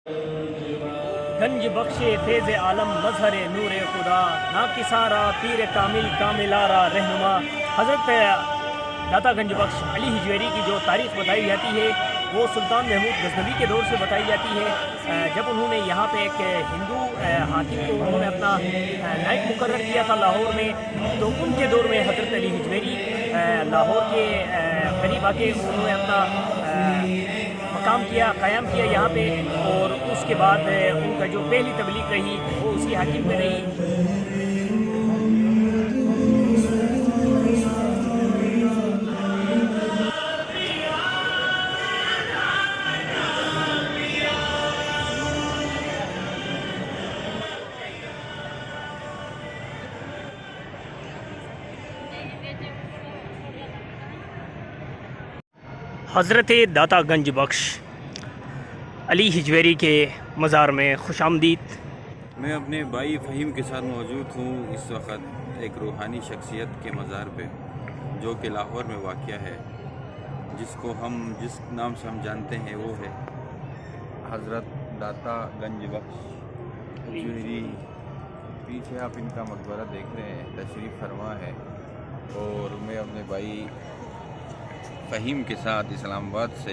گنج بخش فیض عالم مظہر نور خدا ناکسارا پیر کامل کاملارا رہنما حضرت داتا گنج بخش علی ہجویری کی جو تاریخ بتائی جاتی ہے وہ سلطان محمود غزنوی کے دور سے بتائی جاتی ہے، جب انہوں نے یہاں پہ ایک ہندو حاکم کو انہوں نے اپنا نائب مقرر کیا تھا لاہور میں، تو ان کے دور میں حضرت علی ہجویری لاہور کے قریب آ کے انہوں نے اپنا مقام قیام کیا یہاں پہ، اور اس کے بعد ان کا جو پہلی تبلیغ رہی وہ اسی حاکم میں رہی۔ حضرت داتا گنج بخش علی ہجویری کے مزار میں خوش آمدید۔ میں اپنے بھائی فہیم کے ساتھ موجود ہوں اس وقت ایک روحانی شخصیت کے مزار پہ، جو کہ لاہور میں واقع ہے، جس نام سے ہم جانتے ہیں وہ ہے حضرت داتا گنج بخش ہجویری۔ پیچھے آپ ان کا مقبرہ دیکھ رہے ہیں، تشریف فرما ہے، اور میں اپنے بھائی فہیم کے ساتھ اسلام آباد سے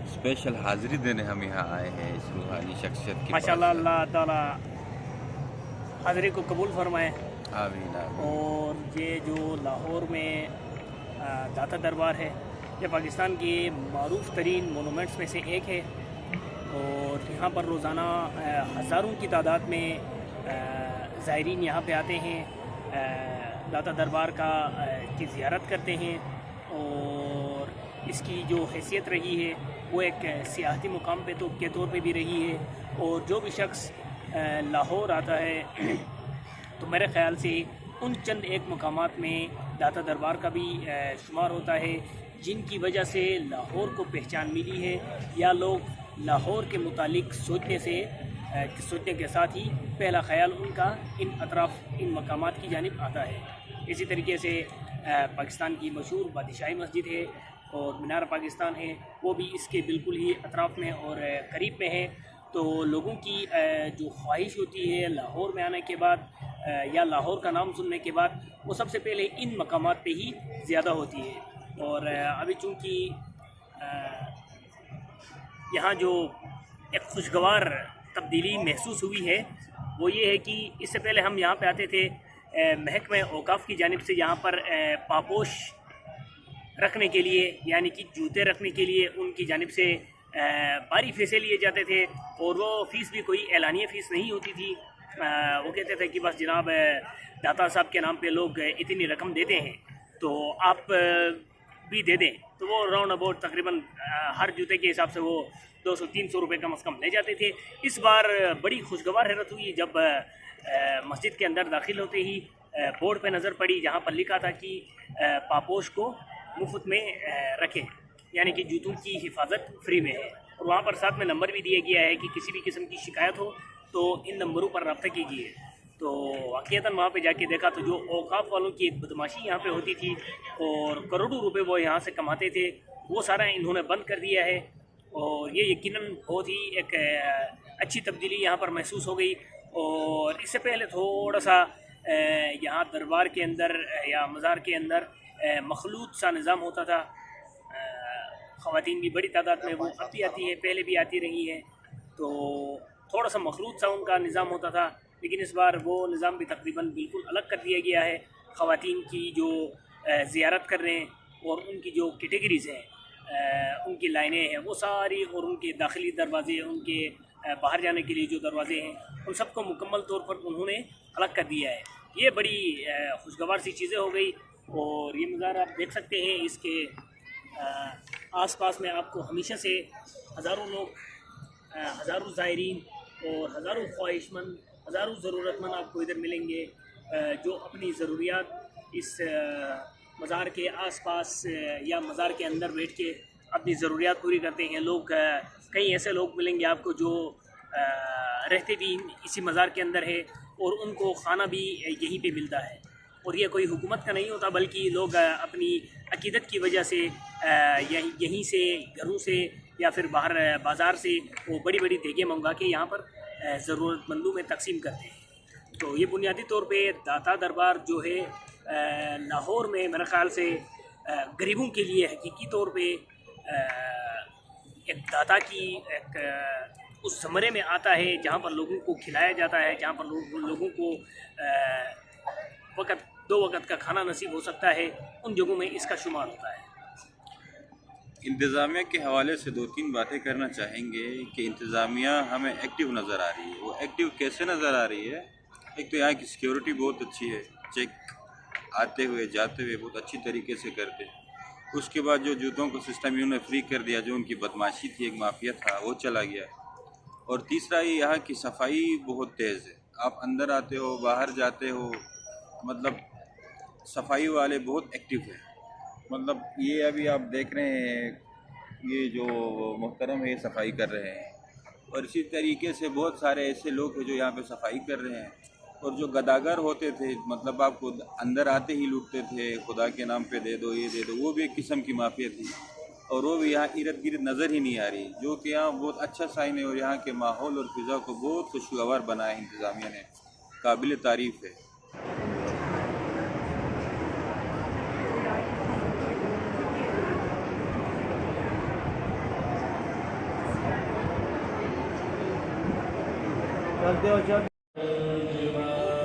اسپیشل حاضری دینے ہم یہاں آئے ہیں اس روحانی شخصیت کی۔ ماشاءاللہ، اللہ تعالیٰ حاضری کو قبول فرمائے۔ آمین آمین۔ اور یہ جو لاہور میں داتا دربار ہے، یہ پاکستان کے معروف ترین مونومنٹس میں سے ایک ہے، اور یہاں پر روزانہ ہزاروں کی تعداد میں زائرین یہاں پہ آتے ہیں، داتا دربار کی زیارت کرتے ہیں، اور اس کی جو حیثیت رہی ہے وہ ایک سیاحتی مقام کے طور پہ بھی رہی ہے، اور جو بھی شخص لاہور آتا ہے تو میرے خیال سے ان چند ایک مقامات میں داتا دربار کا بھی شمار ہوتا ہے، جن کی وجہ سے لاہور کو پہچان ملی ہے، یا لوگ لاہور کے متعلق سوچنے کے ساتھ ہی پہلا خیال ان کا ان مقامات کی جانب آتا ہے۔ اسی طریقے سے پاکستان کی مشہور بادشاہی مسجد ہے اور مینار پاکستان ہے، وہ بھی اس کے بالکل ہی اطراف میں اور قریب میں ہے، تو لوگوں کی جو خواہش ہوتی ہے لاہور میں آنے کے بعد یا لاہور کا نام سننے کے بعد، وہ سب سے پہلے ان مقامات پہ ہی زیادہ ہوتی ہے۔ اور ابھی چونکہ یہاں جو ایک خوشگوار تبدیلی محسوس ہوئی ہے وہ یہ ہے کہ اس سے پہلے ہم یہاں پہ آتے تھے، محکمہ اوقاف کی جانب سے یہاں پر پاپوش رکھنے کے لیے، یعنی کہ جوتے رکھنے کے لیے ان کی جانب سے بھاری پیسے لیے جاتے تھے، اور وہ فیس بھی کوئی اعلانیہ فیس نہیں ہوتی تھی۔ وہ کہتے تھے کہ بس جناب داتا صاحب کے نام پہ لوگ اتنی رقم دیتے ہیں تو آپ بھی دے دیں، تو وہ راؤنڈ اباؤٹ تقریباً ہر جوتے کے حساب سے وہ 200-300 روپے کم از کم لے جاتے تھے۔ اس بار بڑی خوشگوار حیرت ہوئی جب مسجد کے اندر داخل ہوتے ہی بورڈ پہ نظر پڑی جہاں پر لکھا تھا کہ پاپوش کو مفت میں رکھیں، یعنی کہ جوتوں کی حفاظت فری میں ہے، اور وہاں پر ساتھ میں نمبر بھی دیا گیا ہے کہ کسی بھی قسم کی شکایت ہو تو ان نمبروں پر رابطہ کیجیے۔ تو واقعتاً وہاں پہ جا کے دیکھا تو جو اوقاف والوں کی ایک بدماشی یہاں پہ ہوتی تھی اور کروڑوں روپے وہ یہاں سے کماتے تھے، وہ سارا انہوں نے بند کر دیا ہے، اور یہ یقیناً بہت ہی ایک اچھی تبدیلی یہاں پر محسوس ہو گئی۔ اور اس سے پہلے تھوڑا سا یہاں دربار کے اندر یا مزار کے اندر مخلوط سا نظام ہوتا تھا، خواتین بھی بڑی تعداد میں وہ اب بھی آتی ہیں، پہلے بھی آتی رہی ہیں، تو تھوڑا سا مخلوط سا ان کا نظام ہوتا تھا، لیکن اس بار وہ نظام بھی تقریباً بالکل الگ کر دیا گیا ہے۔ خواتین کی جو زیارت کر رہے ہیں اور ان کی جو کیٹیگریز ہیں، ان کی لائنیں ہیں وہ ساری، اور ان کے داخلی دروازے، ان کے باہر جانے کے لیے جو دروازے ہیں، ان سب کو مکمل طور پر انہوں نے الگ کر دیا ہے۔ یہ بڑی خوشگوار سی چیزیں ہو گئی، اور یہ مزار آپ دیکھ سکتے ہیں، اس کے آس پاس میں آپ کو ہمیشہ سے ہزاروں لوگ، ہزاروں زائرین اور ہزاروں خواہش مند، ہزاروں ضرورت مند آپ کو ادھر ملیں گے، جو اپنی ضروریات اس مزار کے آس پاس یا مزار کے اندر بیٹھ کے اپنی ضروریات پوری کرتے ہیں۔ لوگ کئی ایسے لوگ ملیں گے آپ کو جو رہتے بھی اسی مزار کے اندر ہے، اور ان کو کھانا بھی یہیں پہ ملتا ہے، اور یہ کوئی حکومت کا نہیں ہوتا، بلکہ لوگ اپنی عقیدت کی وجہ سے یہیں سے، گھروں سے یا پھر باہر بازار سے وہ بڑی بڑی دیگیں منگوا کے یہاں پر ضرورت مندوں میں تقسیم کرتے ہیں۔ تو یہ بنیادی طور پہ داتا دربار جو ہے لاہور میں میرے خیال سے غریبوں کے لیے حقیقی طور پہ ایک داتا کی ایک اس زمرے میں آتا ہے جہاں پر لوگوں کو کھلایا جاتا ہے، جہاں پر لوگوں کو وقت 2 وقت کا کھانا نصیب ہو سکتا ہے، ان جگہوں میں اس کا شمار ہوتا ہے۔ انتظامیہ کے حوالے سے 2-3 باتیں کرنا چاہیں گے کہ انتظامیہ ہمیں ایکٹیو نظر آ رہی ہے۔ وہ ایکٹیو کیسے نظر آ رہی ہے؟ ایک تو یہاں کی سیکیورٹی بہت اچھی ہے، چیک آتے ہوئے جاتے ہوئے بہت اچھی طریقے سے کرتے۔ اس کے بعد جو جوتوں کو سسٹم انہوں نے فری کر دیا، جو ان کی بدماشی تھی، ایک مافیا تھا، وہ چلا گیا۔ اور تیسرا یہ یہاں کی صفائی بہت تیز ہے، آپ اندر آتے ہو باہر جاتے ہو، مطلب صفائی والے بہت ایکٹیو ہیں۔ مطلب یہ ابھی آپ دیکھ رہے ہیں یہ جو محترم ہے یہ صفائی کر رہے ہیں، اور اسی طریقے سے بہت سارے ایسے لوگ ہیں جو یہاں پہ صفائی کر رہے ہیں۔ اور جو گداگر ہوتے تھے، مطلب آپ کو اندر آتے ہی لوٹتے تھے، خدا کے نام پہ دے دو یہ دے دو، وہ بھی ایک قسم کی مافیا تھی، اور وہ بھی یہاں ارد گرد نظر ہی نہیں آ رہی، جو کہ یہاں بہت اچھا سائن ہے، اور یہاں کے ماحول اور فضا کو بہت خوشگوار بنایا ہے انتظامیہ نے، قابل تعریف ہے۔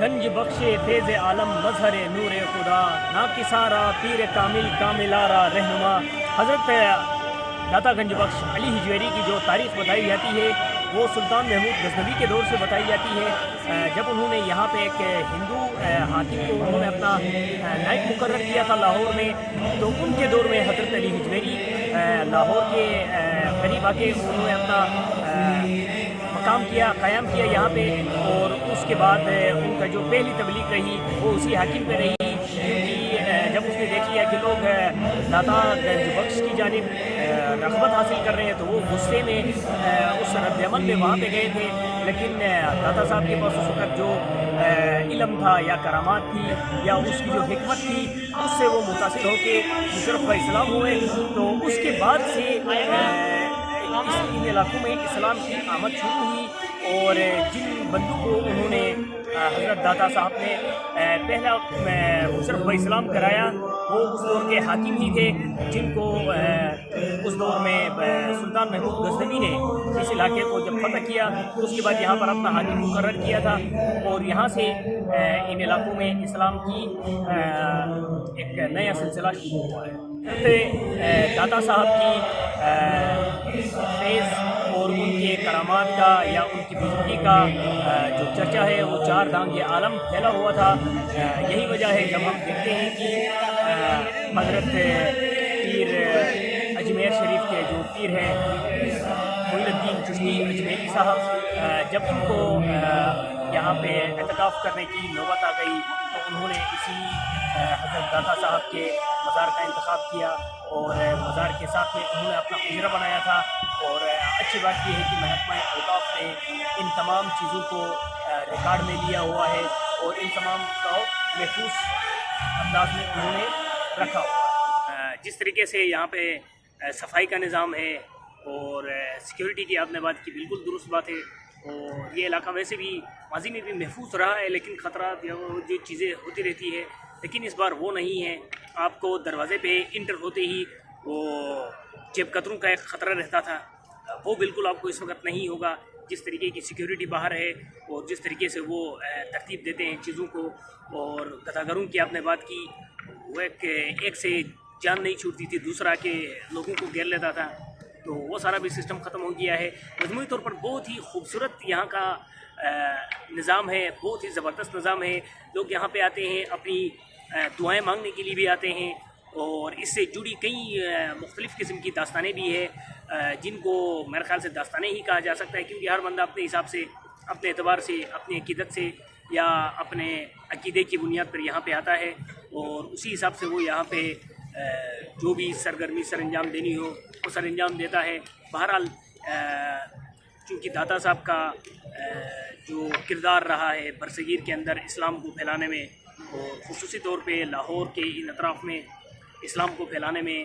گنج بخش فیض عالم مظہر نور خدا، نا کسارا پیر کامل کاملارا رہنما۔ حضرت داتا گنج بخش علی حجویری کی جو تاریخ بتائی جاتی ہے وہ سلطان محمود غزنوی کے دور سے بتائی جاتی ہے، جب انہوں نے یہاں پہ ایک ہندو حاکم کو انہوں نے اپنا نائب مقرر کیا تھا لاہور میں، تو ان کے دور میں حضرت علی حجویری لاہور کے قریب آ کے انہوں نے اپنا مقام قائم کیا یہاں پہ، اور اس کے بعد ان کا جو پہلی تبلیغ رہی وہ اسی حاکم پہ رہی، کیونکہ جب اس نے دیکھ لیا کہ لوگ داتا گنج بخش کی جانب رغبت حاصل کر رہے ہیں تو وہ غصے میں اس رد عمل میں وہاں پہ گئے تھے، لیکن داتا صاحب کے پاس اس وقت جو علم تھا یا کرامات تھی یا اس کی جو حکمت تھی، اس سے وہ متاثر ہو کے مشرف کا اسلام ہوئے۔ تو اس کے بعد سے ان علاقوں میں اسلام کی آمد شروع ہوئی، اور جن بندوں کو انہوں نے حضرت داتا صاحب نے پہلا مشرف کا اسلام کرایا وہ اس دور کے حاکم ہی تھے، جن کو اس دور میں سلطان محمود غزنوی نے اس علاقے کو جب فتح کیا تو اس کے بعد یہاں پر اپنا حاکم مقرر کیا تھا، اور یہاں سے ان علاقوں میں اسلام کی ایک نیا سلسلہ شروع ہوا ہے۔ داتا صاحب کی فیض اور ان کے کرامات کا یا ان کی بزرگی کا جو چرچا ہے وہ 4 دانگ عالم پھیلا ہوا تھا۔ یہی وجہ ہے جب ہم دیکھتے ہیں کہ حضرت پیر اجمیر شریف کے جو پیر ہیں معین الدین چشتی اجمیری صاحب، جب ان کو یہاں پہ اعتکاف کرنے کی نوبت آ گئی تو انہوں نے اسی حضرت داتا صاحب کے مزار کا انتخاب کیا، اور مزار کے ساتھ میں انہوں نے اپنا حجرہ بنایا تھا۔ اور اچھی بات یہ ہے کہ محکمہ اوقاف نے ان تمام چیزوں کو ریکارڈ میں لیا ہوا ہے، اور ان تمام کو محفوظ انداز میں انہوں نے رکھا ہوا ہے۔ جس طریقے سے یہاں پہ صفائی کا نظام ہے اور سیکیورٹی کی آپ نے بات کی، بالکل درست بات ہے، اور یہ علاقہ ویسے بھی ماضی میں بھی محفوظ رہا ہے، لیکن خطرات یا جو چیزیں ہوتی رہتی ہے، لیکن اس بار وہ نہیں ہے۔ آپ کو دروازے پہ انٹر ہوتے ہی وہ جیب کتروں کا ایک خطرہ رہتا تھا، وہ بالکل آپ کو اس وقت نہیں ہوگا۔ جس طریقے کی سیکیورٹی باہر ہے اور جس طریقے سے وہ ترتیب دیتے ہیں چیزوں کو، اور گداگروں کی آپ نے بات کی، وہ ایک سے جان نہیں چھوٹتی تھی، دوسرا کے لوگوں کو گھیر لیتا تھا، تو وہ سارا بھی سسٹم ختم ہو گیا ہے۔ مجموعی طور پر بہت ہی خوبصورت یہاں کا نظام ہے، بہت ہی زبردست نظام ہے۔ لوگ یہاں پہ آتے ہیں، اپنی دعائیں مانگنے کے لیے بھی آتے ہیں، اور اس سے جڑی کئی مختلف قسم کی داستانیں بھی ہیں، جن کو میرے خیال سے داستانیں ہی کہا جا سکتا ہے، کیونکہ ہر بندہ اپنے حساب سے، اپنے اعتبار سے، اپنی عقیدت سے یا اپنے عقیدے کی بنیاد پر یہاں پہ آتا ہے، اور اسی حساب سے وہ یہاں پہ جو بھی سرگرمی سر انجام دینی ہو وہ سر انجام دیتا ہے۔ بہرحال چونکہ داتا صاحب کا جو کردار رہا ہے برصغیر کے اندر اسلام کو پھیلانے میں، اور خصوصی طور پہ لاہور کے ان اطراف میں اسلام کو پھیلانے میں